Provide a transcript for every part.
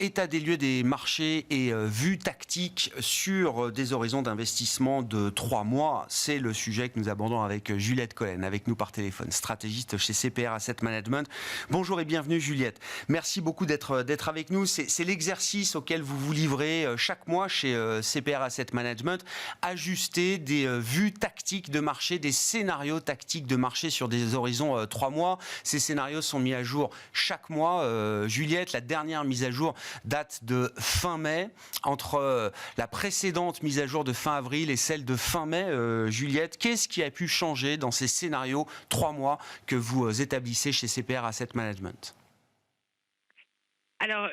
état des lieux des marchés et vue tactique sur des horizons d'investissement de 3 mois. C'est le sujet que nous abordons avec Juliette Cohen, avec nous par téléphone, stratégiste chez CPR Asset Management. Bonjour et bienvenue Juliette. Merci beaucoup d'être avec nous. C'est l'exercice auquel vous vous livrez chaque mois chez CPR Asset Management. Ajuster des vues tactiques de marché, des scénarios tactiques de marché sur des horizons 3 mois. Ces scénarios sont mis à jour chaque mois. Juliette, la dernière mise à jour date de fin mai. Entre la précédente mise à jour de fin avril et celle de fin mai, Juliette, qu'est-ce qui a pu changer dans ces scénarios 3 mois que vous établissez chez CPR Asset Management ? Alors,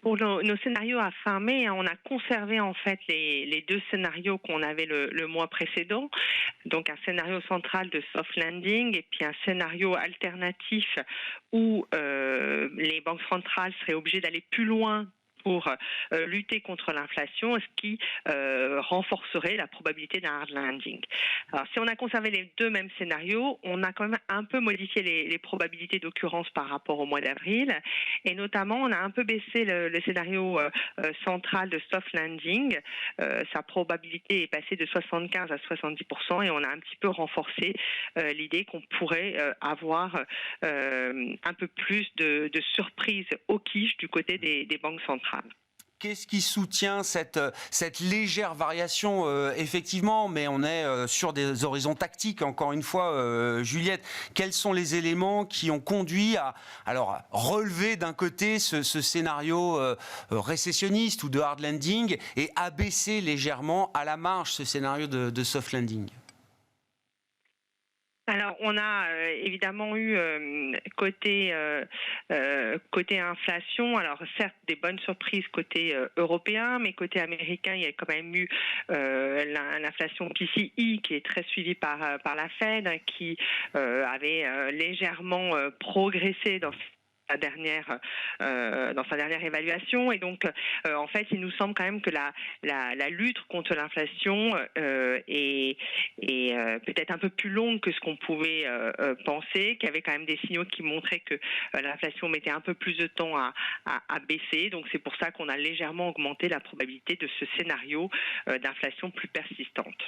pour nos scénarios à fin mai, on a conservé en fait les deux scénarios qu'on avait le mois précédent. Donc un scénario central de soft landing et puis un scénario alternatif où les banques centrales seraient obligées d'aller plus loin pour lutter contre l'inflation, ce qui renforcerait la probabilité d'un hard landing. Alors, si on a conservé les deux mêmes scénarios, on a quand même un peu modifié les probabilités d'occurrence par rapport au mois d'avril, et notamment, on a un peu baissé le scénario central de soft landing. Sa probabilité est passée de 75 à 70%, et on a un petit peu renforcé l'idée qu'on pourrait avoir un peu plus de surprises au quiche du côté des banques centrales. Qu'est-ce qui soutient cette légère variation effectivement, mais on est sur des horizons tactiques, encore une fois, Juliette. Quels sont les éléments qui ont conduit à relever d'un côté ce scénario récessionniste ou de hard landing et abaisser légèrement à la marge ce scénario de soft landing ? Alors, on a évidemment eu côté inflation, alors certes des bonnes surprises côté européen, mais côté américain, il y a quand même eu l'inflation PCE qui est très suivie par la Fed, qui avait légèrement progressé dans sa dernière évaluation, et donc en fait il nous semble quand même que la lutte contre l'inflation est peut-être un peu plus longue que ce qu'on pouvait penser, qu'il y avait quand même des signaux qui montraient que l'inflation mettait un peu plus de temps à baisser, donc c'est pour ça qu'on a légèrement augmenté la probabilité de ce scénario d'inflation plus persistante.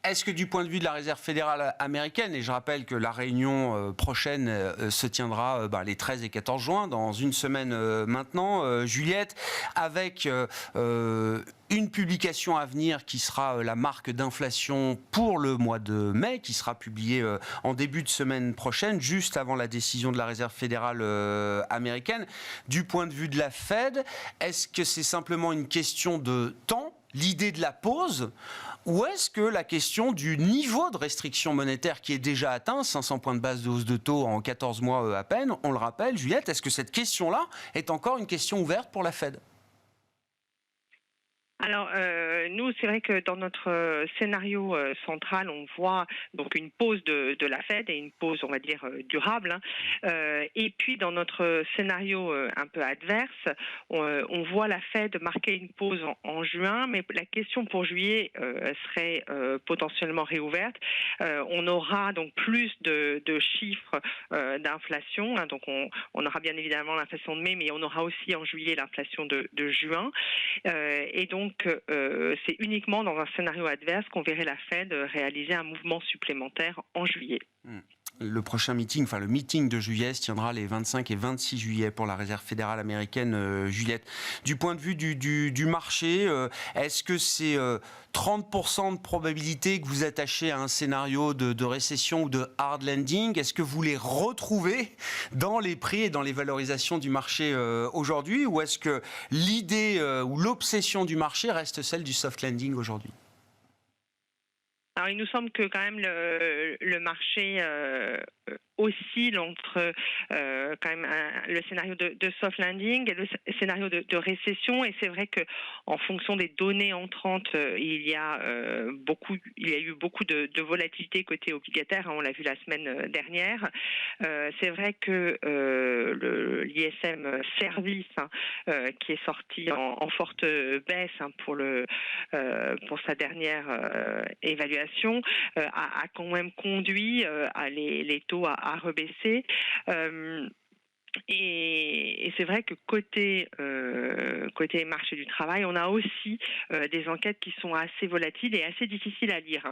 Est-ce que du point de vue de la Réserve fédérale américaine, et je rappelle que la réunion prochaine se tiendra les 13 et 14 juin, dans une semaine maintenant, Juliette, avec une publication à venir qui sera la marque d'inflation pour le mois de mai, qui sera publiée en début de semaine prochaine, juste avant la décision de la Réserve fédérale américaine. Du point de vue de la Fed, est-ce que c'est simplement une question de temps, l'idée de la pause, ou est-ce que la question du niveau de restriction monétaire qui est déjà atteint, 500 points de base de hausse de taux en 14 mois à peine, on le rappelle, Juliette, est-ce que cette question-là est encore une question ouverte pour la Fed ? Alors, nous, c'est vrai que dans notre scénario central, on voit donc une pause de la Fed, et une pause, on va dire, durable. Et puis, dans notre scénario un peu adverse, on voit la Fed marquer une pause en juin, mais la question pour juillet serait potentiellement réouverte. On aura donc plus de chiffres d'inflation. Donc, on aura bien évidemment l'inflation de mai, mais on aura aussi en juillet l'inflation de juin. Et donc, c'est uniquement dans un scénario adverse qu'on verrait la Fed réaliser un mouvement supplémentaire en juillet. Le prochain meeting, le meeting de juillet se tiendra les 25 et 26 juillet pour la Réserve fédérale américaine, Juliette. Du point de vue du marché, est-ce que c'est 30% de probabilité que vous attachez à un scénario de récession ou de hard landing ? Est-ce que vous les retrouvez dans les prix et dans les valorisations du marché aujourd'hui, ou est-ce que l'idée ou l'obsession du marché reste celle du soft landing aujourd'hui ? Alors, il nous semble que quand même le marché oscille entre quand même le scénario de soft landing et le scénario de récession, et c'est vrai que en fonction des données entrantes, il y a eu beaucoup de volatilité côté obligataire, on l'a vu la semaine dernière. C'est vrai que l'ISM service qui est sorti en forte baisse pour sa dernière évaluation a quand même conduit les taux à rebaisser. Et c'est vrai que côté marché du travail, on a aussi des enquêtes qui sont assez volatiles et assez difficiles à lire.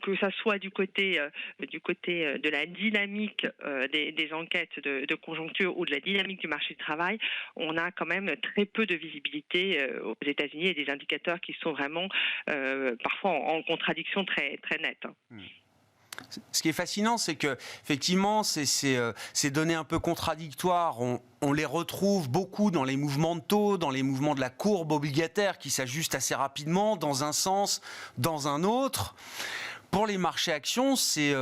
Que ça soit du côté de la dynamique des enquêtes de conjoncture ou de la dynamique du marché du travail, on a quand même très peu de visibilité aux États-Unis et des indicateurs qui sont vraiment parfois en contradiction très, très nette. Ce qui est fascinant, c'est que effectivement, ces données un peu contradictoires, on les retrouve beaucoup dans les mouvements de taux, dans les mouvements de la courbe obligataire qui s'ajustent assez rapidement dans un sens, dans un autre. Pour les marchés actions, c'est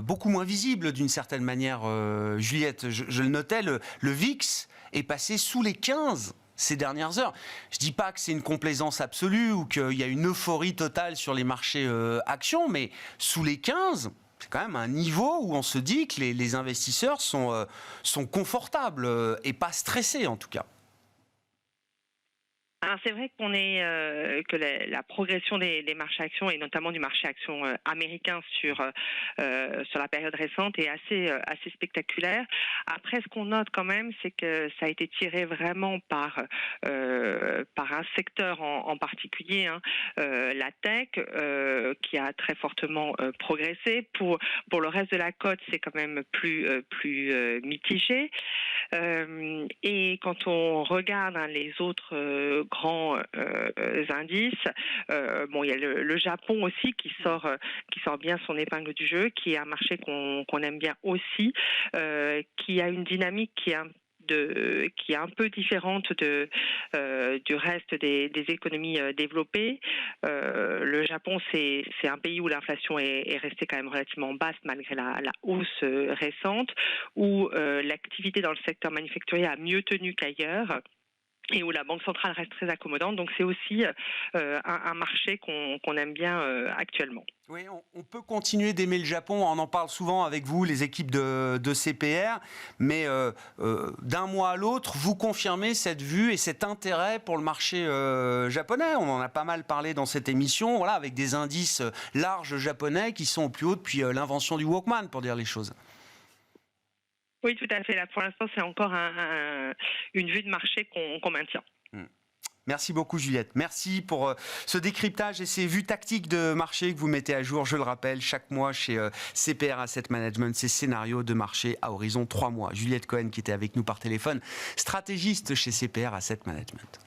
beaucoup moins visible d'une certaine manière. Juliette, je le notais, le VIX est passé sous les 15 ces dernières heures. Je ne dis pas que c'est une complaisance absolue ou qu'il y a une euphorie totale sur les marchés actions, mais sous les 15, c'est quand même un niveau où on se dit que les investisseurs sont confortables et pas stressés en tout cas. Alors c'est vrai que la progression des marchés actions et notamment du marché actions américain sur la période récente est assez spectaculaire. Après, ce qu'on note quand même, c'est que ça a été tiré vraiment par un secteur en particulier, la tech, qui a très fortement progressé. Pour le reste de la cote, c'est quand même plus mitigé. Et quand on regarde les autres grands indices, il y a le Japon aussi qui sort bien son épingle du jeu, qui est un marché qu'on aime bien aussi, qui a une dynamique qui est un peu différente du reste des économies développées. Le Japon, c'est un pays où l'inflation est restée quand même relativement basse malgré la hausse récente, où l'activité dans le secteur manufacturier a mieux tenu qu'ailleurs, et où la Banque centrale reste très accommodante. Donc c'est aussi un marché qu'on aime bien actuellement. Oui, on peut continuer d'aimer le Japon, on en parle souvent avec vous, les équipes de CPR, mais d'un mois à l'autre, vous confirmez cette vue et cet intérêt pour le marché japonais. On en a pas mal parlé dans cette émission, voilà, avec des indices larges japonais qui sont au plus haut depuis l'invention du Walkman, pour dire les choses. Oui, tout à fait. Là, pour l'instant, c'est encore une vue de marché qu'on maintient. Merci beaucoup Juliette. Merci pour ce décryptage et ces vues tactiques de marché que vous mettez à jour, je le rappelle, chaque mois chez CPR Asset Management, ces scénarios de marché à horizon 3 mois. Juliette Cohen qui était avec nous par téléphone, stratégiste chez CPR Asset Management.